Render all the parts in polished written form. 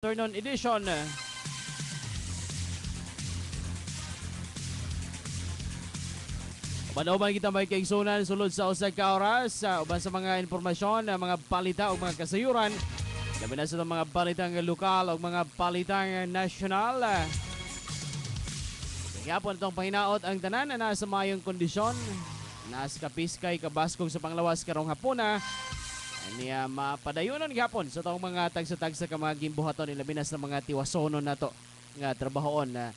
Afternoon edition. Uban-uban kita may kaigsunan sulod sa usag ka oras uban sa mga impormasyon, mga balita o mga kasayuran. Labi na sa mga balitang lokal o mga balitang nasyonal. Kagapon itong pahinaot ang tanan na nasa mayong kondisyon. Nasa kapiskay kabaskog sa panglawas karong hapuna. Niya mapadayunan gapon sa itong mga tagsa-tagsa ka mga gimbuhaton. Labi na sa mga tiwasonon na to nga trabahoon na.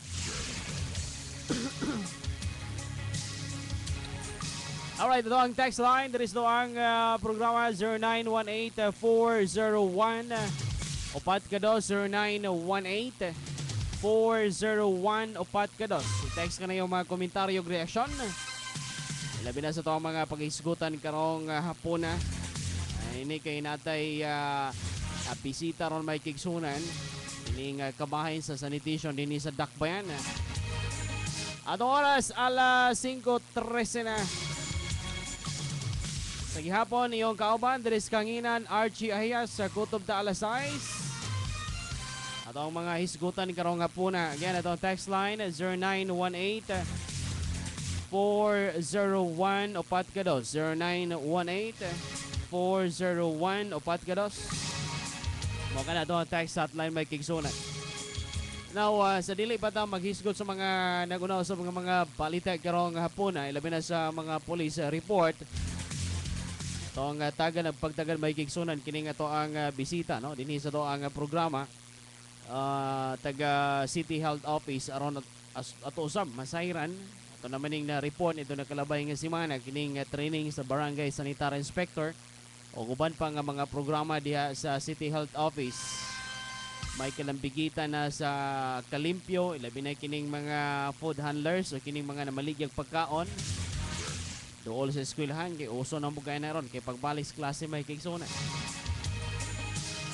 Alright, ito ang text line. There is no ang programa 0918-401 Upat ka dos 0918-401 Upat ka dos. I-text ka na yung mga komentaryo, reaksyon. Labi na sa ito ang mga pag-isgutan karong hapuna. Ini kay natay bisita ron may kigsunan. Ini nga kabahin sa sanitation din sa Dakbayan. Atong oras alas 5:13 na. Sa gihapon, iyong kauban, Dres Kanginan, Archie Ahias, sa Kutob ta alas 6. At ang mga hisgutan karong hapuna. Again, itong text line, 0918-401 Upat ka dos. 0918-401 Upat ka dos. Mga na itong text hotline may kigsunan. Now, sa dili pa tayo maghisgot sa mga nagunaw sa mga balita karong hapuna, ilabi na sa mga police report. Itong taga nagpagtagal may kigsunan kining ato ang bisita no dinhi sa to ang programa taga City Health Office aron ato usab masayran ato namaning na report ito nakalabay nga semana kining training sa Barangay Sanitary Inspector o uban pa nga mga programa diha sa City Health Office. May kalambigitan na sa kalimpyo ilabi na kining mga food handlers o kining mga namaligyag pagkaon. Dool sa eskwelahan kay uso na mugay na ron kay pagbalik sa klase may kigsunan.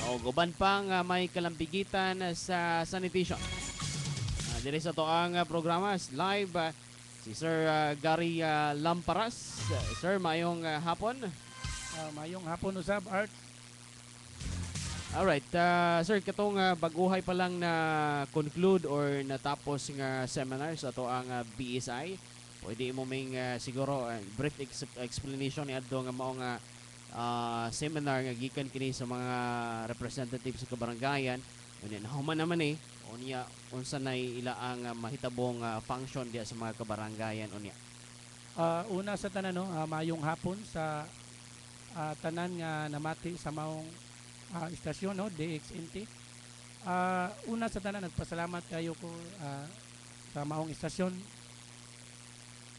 O guban pang may kalambigitan sa sanitation. Diri sa to ang programa live si Sir Gary Lamparas. Sir, mayong hapon. Mayong hapon usab Art. Alright, sir, katong baguhay pa lang na conclude or natapos nga seminar sa to ang BSI. Pwede mo may siguro brief explanation ni adto nga mao nga seminar nga gikan kini sa mga representatives sa kabarangayan. Unya nahuman naman unya unsa nay ila ang mahitabong function diya sa mga kabarangayan unya. Una sa tanan mayong hapon sa tanan nga namati sa maong istasyon DXNT. Una sa tanan nagpasalamat kayo ko sa maong istasyon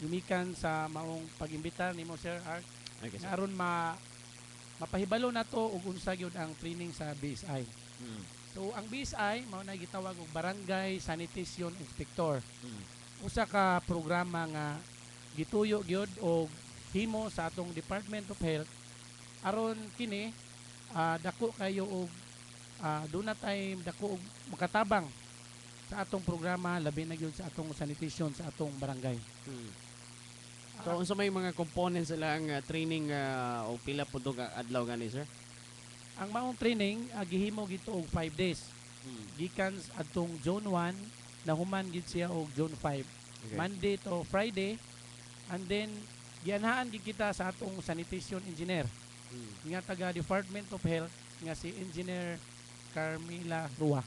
yumikan sa maong pag-imbita nimo Sir Art. Okay, Aron mapahibalo na to ug unsa gyud ang training sa BSI. So ang BSI mao na gitawag og Barangay Sanitation Inspector. Usa ka programa nga gituyo gyud og himo sa atong Department of Health aron kini dako kayo og dunay tay dako og makatabang sa atong programa labi na gyud sa atong sanitation sa atong barangay. So unsa may mga components sila ang training o pila pud adlaw gani sir? Ang maong training gihimo gito og 5 days. Gikan adtong Zone 1 nahuman gid siya og Zone 5. Okay. Monday to Friday, and then gianhaan gid kita sa atong sanitation engineer nga taga Department of Health nga si Engineer Carmela Rua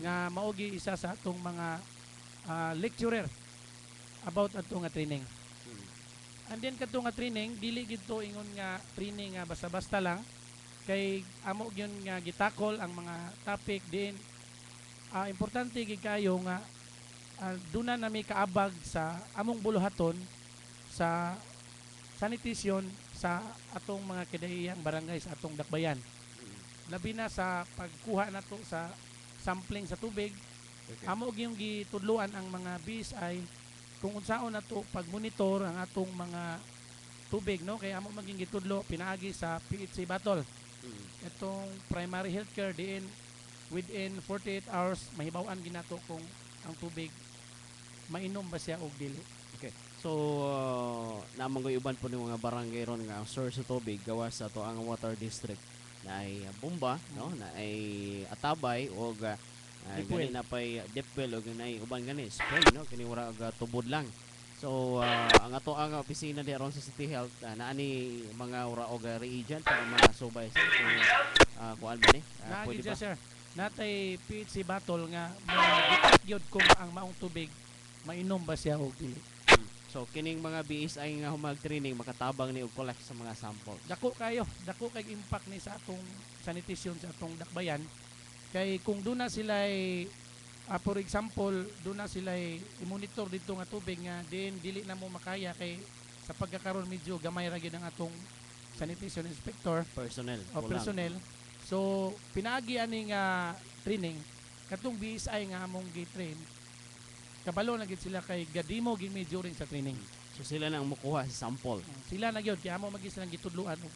nga maogi isa sa atong mga lecturer about atong nga training. And then katong nga training dili gid to ingon nga training nga basta-basta lang kay amo gyud nga gitakol ang mga topic din importante gid kayo nga duna na may kaabag sa among buluhaton sa sanitation sa atong mga kadaiyang barangay sa atong dakbayan. Labi na sa pagkuha nato sa sampling sa tubig. Okay. Amo gyud gitudloan ang mga BSI kung unsaon nato pag-monitor ang atong mga tubig kay amo maging gitudlo pinaagi sa PHC Batol. Itong primary healthcare diin within 48 hours mahibaw-an ginato kung ang tubig mainom ba siya og dili. Okay. So namang uban po ng mga barangay ron nga ang source sa tubig gawas sa to ang water district. na ay bomba no na ay atabay o Deep gani na pay deep well o gani uban gani spray no kini wala og tubod lang. So ang ato ang opisina di aron sa City Health naa ni mga ura og reagent para masubay sa kung kuan ba ni Naagid pwede siya ba. sir. Natay PHC battle nga ma-detect gyud kung ang maong tubig mainom ba siya o dili. So kining mga BSI nga humag training makatabang ni og collect sa mga samples. Dako kay impact ni sa atong sanitation sa atong dakbayan. Kay kung doon na sila for example, doon na sila i-monitor dito nga tubig nga din dili na mo makaya kay sa pagkakaroon medyo gamay ra gyud ang atong sanitation inspector Personnel. o kulang. personnel. So pinaagi ani nga training katong BSI nga among gi-train kabalo na gid sila kay gadimo gid mi during sa training. So sila na ang mukuha sa sample. Sila na gyud kay amo magi silang gitudluan og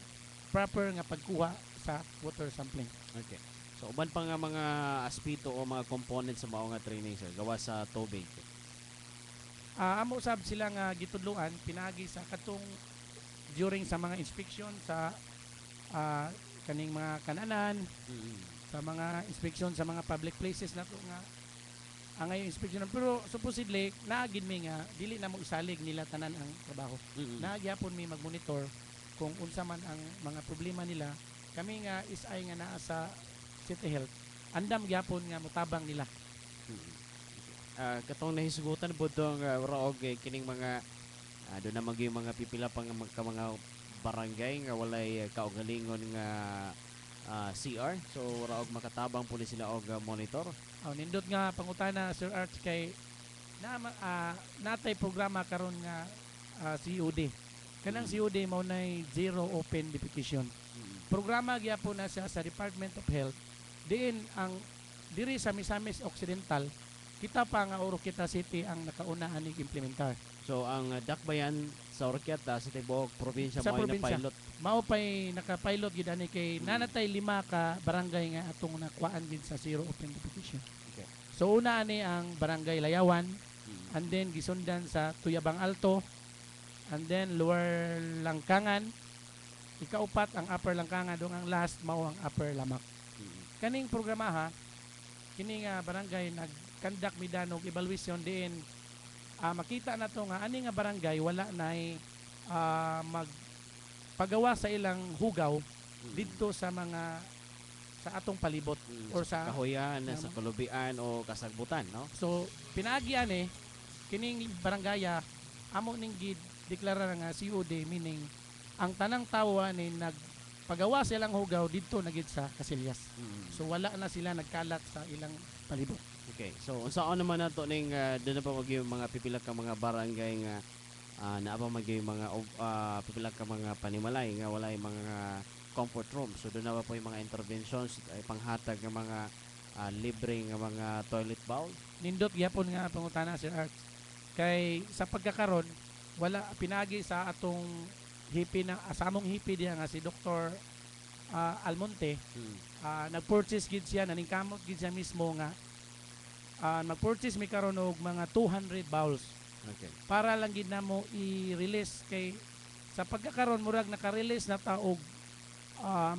proper nga pagkuha sa water sampling. Okay. So uban pa nga mga aspeto o mga components sa mao nga training sir gawa sa tubig. Amo sab sila nga gitudluan pinagi sa katong during sa mga inspection sa kaning mga kananan, sa mga inspection sa mga public places nato nga ang ngayon inspection pero supposedly naagid mi nga dili na mo isalig nila tanan ang trabaho. Nagyapon mi magmonitor kung unsa man ang mga problema nila. Kami nga isay nga naa sa City Health andam gyapon nga mutabang nila. Katong nahisgutan po itong raog kining mga doon na yung mga pipila pang mga barangay nga walay kaugalingon nga CR. So raog makatabang po sila og monitor. Nindot nga pangutana Sir Arch kay natay programa karon nga COD. Kanang COD mao nay zero open defecation. Programa gyapon na siya sa Department of Health. Diin ang diri sa Misamis Occidental kita pa nga Oroqueta City ang nakauna aning implementar. So ang dakbayan sa Oroquieta sa tibuok probinsya Sa mo na probinsya. pilot. Mao pay naka-pilot gid ani kay nanatay 5 ka barangay nga atong nakuan gid sa zero open defecation. Okay. So una ani ang barangay Layawan, and then gisundan sa Tuyabang Alto, and then Lower Langkangan, ikaupat ang Upper Langkangan, dong ang last mao ang Upper Lamak. Kaning programa ha, kini nga barangay nag-conduct midanog evaluation din makita na to nga ani nga barangay wala nay magpagawa sa ilang hugaw didto sa mga sa atong palibot or sa kahuyan sa kalubian o kasagbutan no. So pinaagi ani kining barangaya amo ning gideklara nga COD meaning ang tanang tawo ani nagpagawa sa ilang hugaw didto na gid sa Casillas. So wala na sila nagkalat sa ilang palibot. Okay. So unsaon naman nato ning doon na pa yung mga pipila ka mga barangay nga naa pa yung mga pipila ka mga panimalay nga walay mga comfort room. So doon na pa po yung mga interventions ay panghatag ng mga libre nga mga toilet bowl. Nindot gyapon nga pangutana Sir Art. Kay sa pagkakaron wala pinagi sa atong hipi na sa among hipi diha nga si Dr. Almonte nag-purchase gid siya naning kamot gid siya mismo nga mag-purchase mi karon og mga 200 bowls Okay. para lang gid namo i-release kay sa pagkakaron murag naka-release na ta og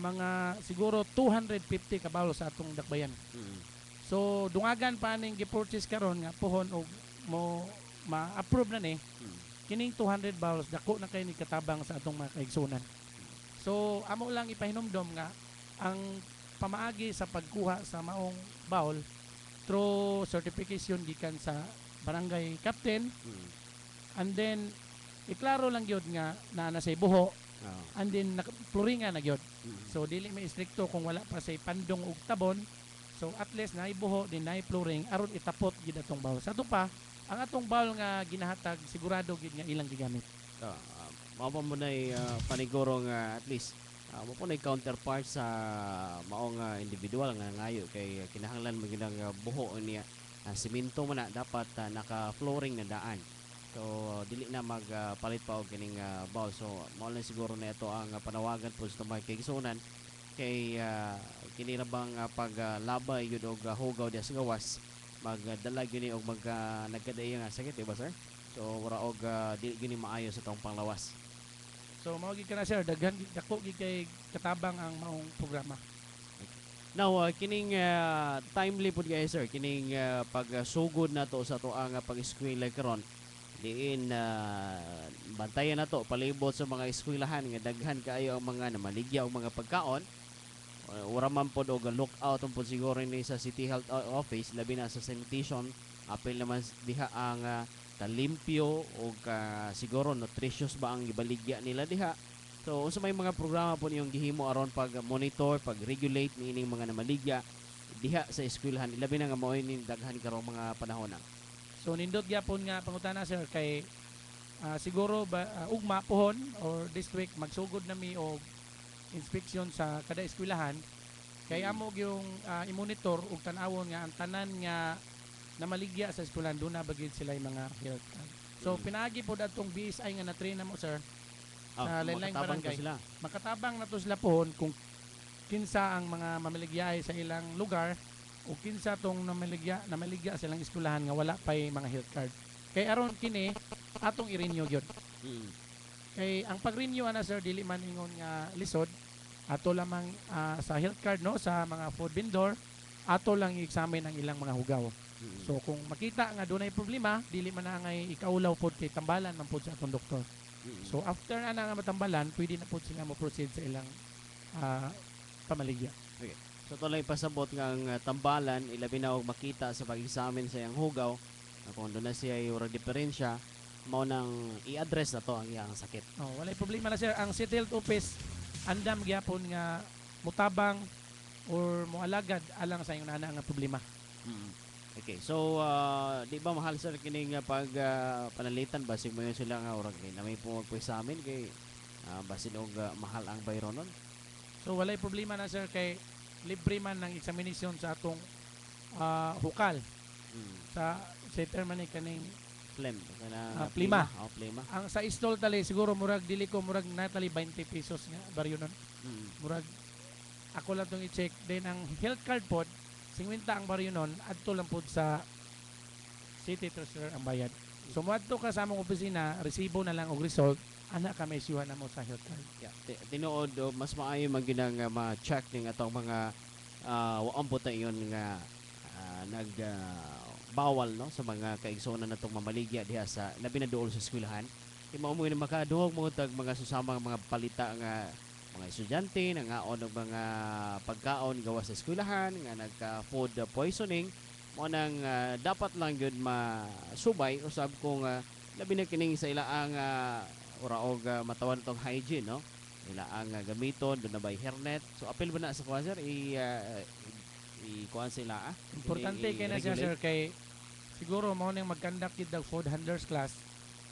mga siguro 250 ka bowls sa atong dakbayan. So dungagan pa ning gi-purchase karon nga pohon og mo ma-approve na ni kining 200 bowls dako na kay ni katabang sa atong mga kaigsunan. So amo lang ipahinomdom nga ang pamaagi sa pagkuha sa maong bowl through certification gikan sa barangay captain and then iklaro lang gyud nga na say buho and then floringa na gyud. So dili may istrikto kung wala pa say pandong ug tabon. So at least naay buho din naay flooring aron itapot gid atong bowl. Sa ato pa ang atong bowl nga ginahatag sigurado gid nga ilang gigamit. Mao pa mo nay paniguro nga at least mo po na counterpart sa maong individual nga ngayo kay kinahanglan mo ginang buho niya simento man na dapat naka-flooring na daan. So dili na magpalit pa og kining bowl. So mao lang siguro na ito ang panawagan po sa mga kaigsunan kay kini ra bang paglabay yun og hugaw diha sa gawas magdala gyud og nagkadaya nga sakit diba sir? So wala og dili gyud maayo sa tong panglawas. So mao gid kana sir, daghan dako gid kay katabang ang maong programa. Now, kining timely pud guys sir, kining pagsugod nato sa to ang pag-eskwela karon. Diin bantayan nato palibot sa mga eskwelahan nga daghan kaayo ang mga namaligya og mga pagkaon. Ura man pod og lookout po siguro ni sa City Health Office labi na sa sanitation. Apil naman diha ang kalimpyo o siguro nutritious ba ang ibaligya nila diha. So unsa may mga programa po niyong gihimo aron pag monitor, pag regulate niining mga namaligya diha sa eskwelahan ilabi na nga mao ni daghan karong mga panahon na. So nindot gyapon nga pangutana sir kay siguro ba ugma pohon or this week magsugod nami og inspeksyon sa kada eskwelahan kay amo yung i-monitor ug tan-awon nga ang tanan nga namaligya sa eskwelahan do na bagid sila yung mga health card. So pinaagi pod atong BSI nga na-train na mo sir sa Lain-Laing Barangay. Sila. Makatabang na to sila pohon kung kinsa ang mga mamaligya sa ilang lugar o kinsa tong namaligya sa ilang eskwelahan nga wala pay mga health card. Kay aron kini atong i-renew gyud. Kay ang pag-renew ana sir dili man ingon nga lisod ato lamang sa health card no sa mga food vendor ato lang i-examine ang ilang mga hugaw. So kung makita nga dunay problema dili man na ngay ikaulaw pod kay tambalan man pod sa atong doktor. So after na nga matambalan pwede na pod sila mo proceed sa ilang pamaligya. Okay. So tuloy pasabot nga ang tambalan ilabi na og makita sa pag-examine sa iyang hugaw kung doon na siya yung diferensya mao nang i-address na to ang iyang sakit. Oh, walay problema na sir. Ang City Health Office andam gyapon nga mutabang or moalagad alang sa iyong nana nga problema. Okay. So di ba mahal sir kining pag panalitan basig mo yun sila nga urag kay na may pumagpo sa amin kay basin og mahal ang bayro nun. So walay problema na sir kay libre man ng examination sa atong hukal sa term man kaning Plem. plima. Oh, plima. Ang sa istol tali siguro murag dili ko murag natali 20 pesos nga baryo nun. Murag ako lang tong i-check. Then ang health card pod 50 ang baryo nun adto lang pod sa City Treasurer ang bayad. So moadto ka sa among opisina, resibo na lang og result, ana ka may isyuhan na mo sa health card. Yeah. Tinuod mas maayo man ginang ma-check ning atong mga waang puta iyon nga nag bawal no sa mga kaigsuonan natong mamaligya diha sa labi na duol sa eskwelahan. Kay mao mo makaduhog mo tag mga susamang mga palita nga mga estudyante nangaon og mga pagkaon gawa sa eskwelahan nga nagka food poisoning mo nang dapat lang gyud masubay usab kung labi na kining sa ilaang ura og matawan tong hygiene no ilaang gamiton do na bay hairnet so apil ba na sa kuha sir kuan sila Importante kay na siya sir kay siguro mao nang mag-conduct gid og food handlers class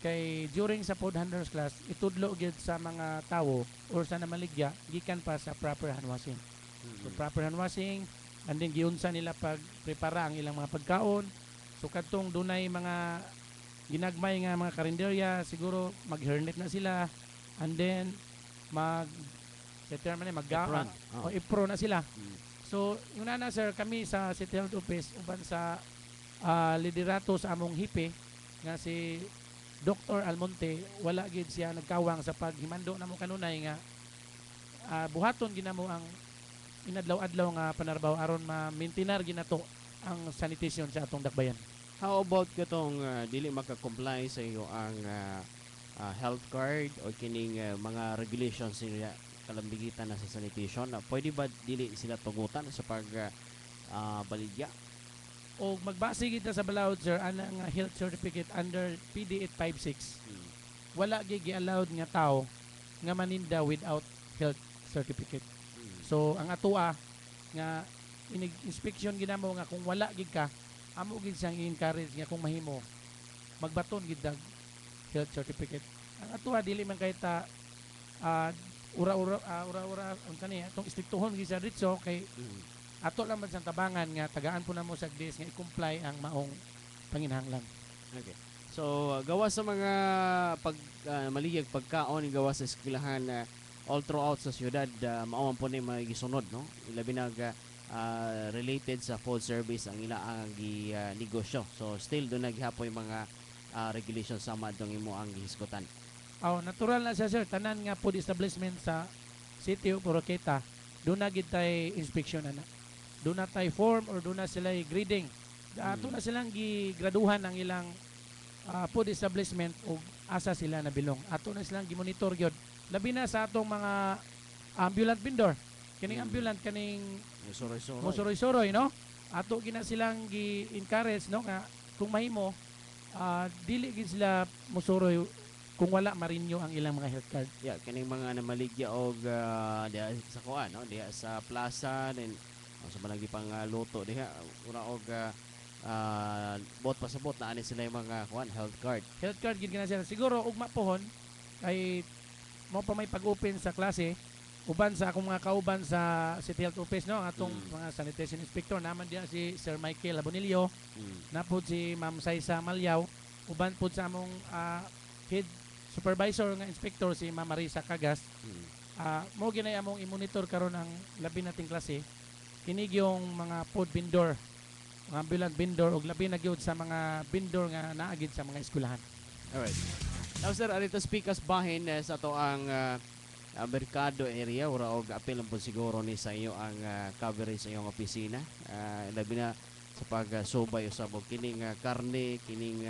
kay during sa food handlers class itudlo gid sa mga tawo or sa namaligya gikan pa sa proper hand washing. So proper hand washing and then giunsa nila pag prepara ang ilang mga pagkaon. So kadtong dunay mga ginagmay nga mga karinderya siguro mag-hairnet na sila and then mag sa term man apron na sila. So yung nana sir kami sa City Health Office uban sa liderato sa among hipe nga si Dr. Almonte wala gid siya nagkawang sa paghimando namo kanunay nga buhaton ginamo ang inadlaw-adlaw nga panarbaho aron ma-maintainer ginato ang sanitation sa atong dakbayan. How about katong dili maka-comply sa iyo ang health card o kining mga regulations niya kalambigitan na sa sanitation pwede ba dili sila tugutan sa pag baligya o magbase kita sa balawod sir ana nga health certificate under PD 856 wala gyud gi-allowed nga tao nga maninda without health certificate. So ang atoa nga inspection ginamo nga kung wala gid ka amo gid siyang i-encourage nga kung mahimo magbaton gid dag health certificate. Ang atoa dili man kay ta ura ang kaniya itong istriktuhon gisa dito kay ato lang man sa tabangan nga tagaan po na mo sa days nga i-comply ang maong panginahanglan. Okay. So gawa sa mga maligya pagkaon gawa sa eskwelahan all throughout sa syudad mao man po ni magisunod no ilabi na related sa food service ang ila ang negosyo. So still do naghapoy mga regulations sama dong imo ang gihisgotan. Natural na siya sir, tanan nga food establishment sa City of Oroqueta, doon na gid tay inspection ana. Doon na tay form or doon na sila grading. Ato na silang gigraduhan ng ilang food establishment o asa sila nabilong. Ato na silang gimonitor gyud. Labi na sa atong mga ambulant vendor. Kining ambulant kaning musuroy-suroy, no? Ato gina silang gi-encourage, no, nga kung mahimo dili gid sila musuroy kung wala marinyo ang ilang mga health card. Yeah, kining mga namaligya og diha sa kuan, no, diha sa plaza then sa managi pang luto diha ura og bot pasabot na ani sila yung mga kuan health card. Health card gid kana sila. Siguro ugma pohon kay mo pa may pag-open sa klase uban sa akong mga kauban sa City Health Office, no, atong mga sanitation inspector naman diya si Sir Michael Abonilio, napod si Ma'am Saisa Malyaw, uban pod sa among head supervisor nga inspector si Ma'am Marisa Cagas. Mo ginay among i-monitor karon ang labi nating klase kinig yung mga food vendor, mga ambulant vendor ug labi na gyud sa mga vendor nga naagid sa mga eskwelahan. Alright. Now sir, arito speak us bahin sa to ang merkado area ura og apil lang po siguro ni sa iyo ang coverage sa iyong opisina. Labi na sa pag-subay usab og kining karne, kining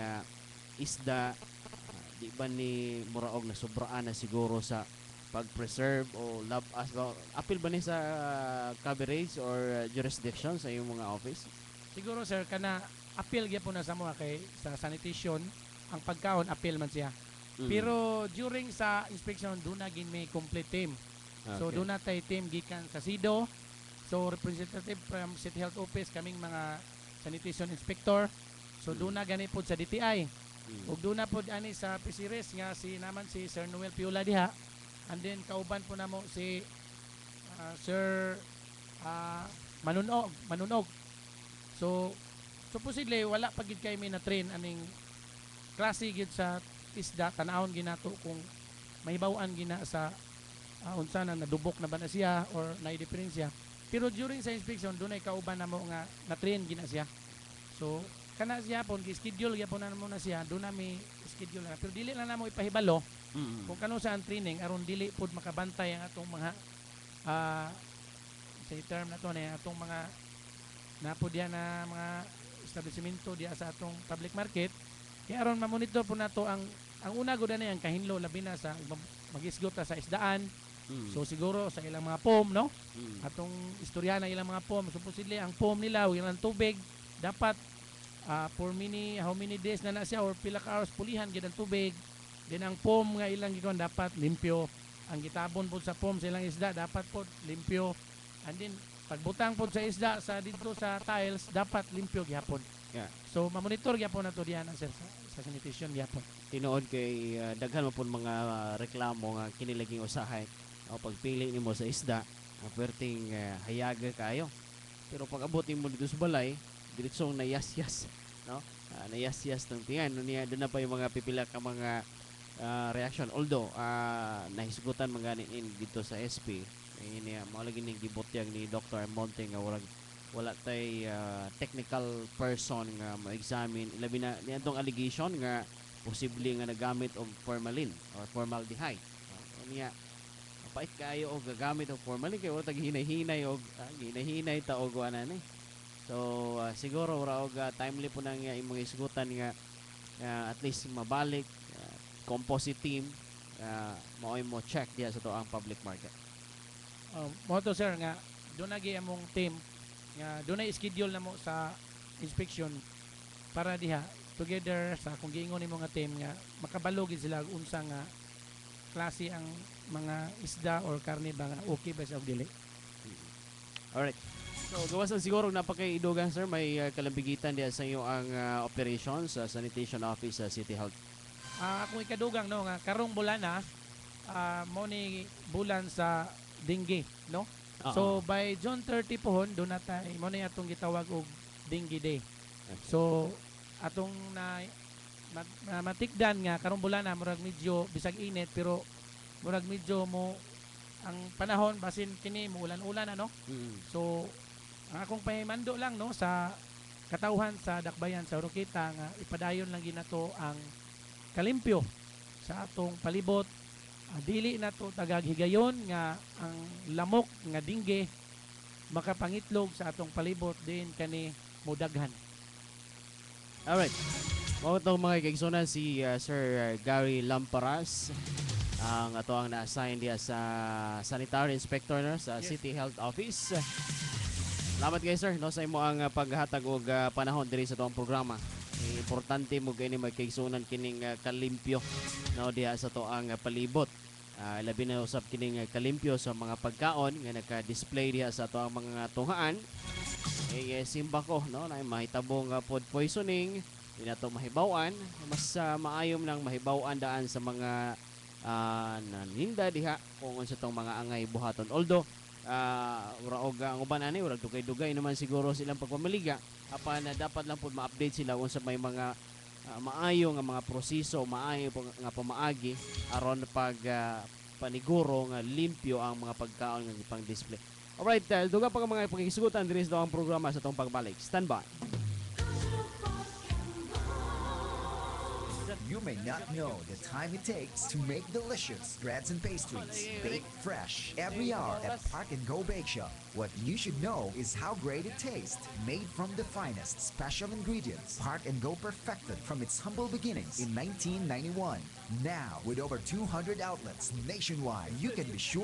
isda, di ba ni muraog na sobraan na siguro sa pag-preserve o lab as apil ba ni sa coverage or jurisdiction sa iyong mga office? Siguro sir kana appeal gyapon na sa mga kay sa sanitation ang pagkaon appeal man siya. Pero during sa inspection doon na gin may complete team. So doon na tay team gikan sa SIDO. So representative from City Health Office kaming mga sanitation inspector. So doon na gani pod sa DTI. Ug doon na pod ani sa PCRS nga si naman si Sir Noel Piola diha. And then kauban po namo si Sir Manunog. So supposedly wala pa gid kay mi na train aning klase gid sa isda tanawon ginato kung mahibaw-an gina sa unsa na nadubok na ba na siya or na-diferensya. Pero during sa inspection dunay kauban namo nga na-train gina siya. So kana siya pon gi-schedule gyapon na mo na siya, do na may schedule na. Pero dili na namo ipahibalo kung kano sa ang training aron dili pod makabantay ang atong mga sa term na to na atong mga napod diya na mga establishmento diya sa atong public market. Kaya aron ma-monitor po nato ang una gud na ang kahinlo labi na sa mag-isgot sa isdaan. So siguro sa ilang mga pom, no? Atong istorya na ilang mga pom, supposedly ang pom nila o ilang tubig dapat how many days na siya or pila ka hours pulihan gid ang tubig. Then ang pom nga ilang gikon dapat limpyo. Ang gitabon po sa pom sa ilang isda dapat po limpyo. And then pagbutang po sa isda sa dito sa tiles dapat limpyo gyapon. Yeah. So mamonitor gyapon nato diyan sir sa sanitation gyapon. Tinuod kay daghan mo pud mga reklamo nga kinilaging usahay o pagpili nimo sa isda perting hayaga kayo. Pero pag abot mo dito sa balay, diretsong nayasyas, no? Nayasyas tong tingan niya doon na pa yung mga pipila ka mga reaction. Although nahisgutan mga in dito sa SP, ini mao lagi ning gibutyag ni Dr. Monte nga wala tay technical person nga ma-examine ilabi na niadtong allegation nga posible nga nagamit og formalin or formaldehyde. Niya pait kayo og gagamit og formalin kay wala tag hinay-hinay og hinay-hinay ta og ana ni. So siguro ra og timely po nang imong isgutan nga at least mabalik composite team mao mo check diya sa to ang public market. Mo to sir nga doon nagi among team nga doon na schedule na mo sa inspection para diha together sa kung giingon nimo nga team nga makabalo gid sila unsa nga klase ang mga isda or karne ba nga okay ba sa og dili. Alright. So gawas siguro napakaidugan sir may kalambigitan diha sa iyo ang operations sa sanitation office sa City Health. Akong ikadugang no nga karong bulan na mo ni bulan sa dengue, no? So by June 30 pohon do na tay mo na atong gitawag og dengue day. So atong na matikdan nga karong bulan na murag medyo bisag init pero murag medyo mo ang panahon basin kini mo ulan-ulan ano. So ang akong pahimando lang no sa katawhan sa Dakbayan sa Oroqueta nga ipadayon lang ginato ang kalimpyo sa atong palibot. Dili na to tagaghigayon nga ang lamok nga dingge makapangitlog sa atong palibot din kani mudaghan. Alright. Mao itong mga kaigsunan si Sir Gary Lamparas ang ato ang na-assign diya sa sanitary inspector no, sa Yes. City Health Office. Salamat guys sir no sa imo ang paghatag og panahon diri sa tuang programa. Importante mo kini magkaigsunan kining kalimpyo no diha sa tuang palibot. Labi na usab kining kalimpyo sa mga pagkaon nga naka-display diha sa tuang mga tunghaan. Simba ko no na mahitabo nga food poisoning, di na to mahibawan, mas maayom nang mahibawan daan sa mga naninda diha kung unsa tong mga angay buhaton. Although ura og ang uban ani ura dugay-dugay naman siguro silang pagpamaliga apan dapat lang pud ma-update sila kung sa may mga maayo nga mga proseso, maayo nga pamaagi aron pag paniguro nga limpyo ang mga pagkaon nga ipang display. Alright, duga pa ka mga pagkikisugutan diri sa ang programa sa itong pagbalik. Stand by. You may not know the time it takes to make delicious breads and pastries, baked fresh every hour at Park and Go Bake Shop. What you should know is how great it tastes, made from the finest special ingredients. Park and Go perfected from its humble beginnings in 1991. Now, with over 200 outlets nationwide, you can be sure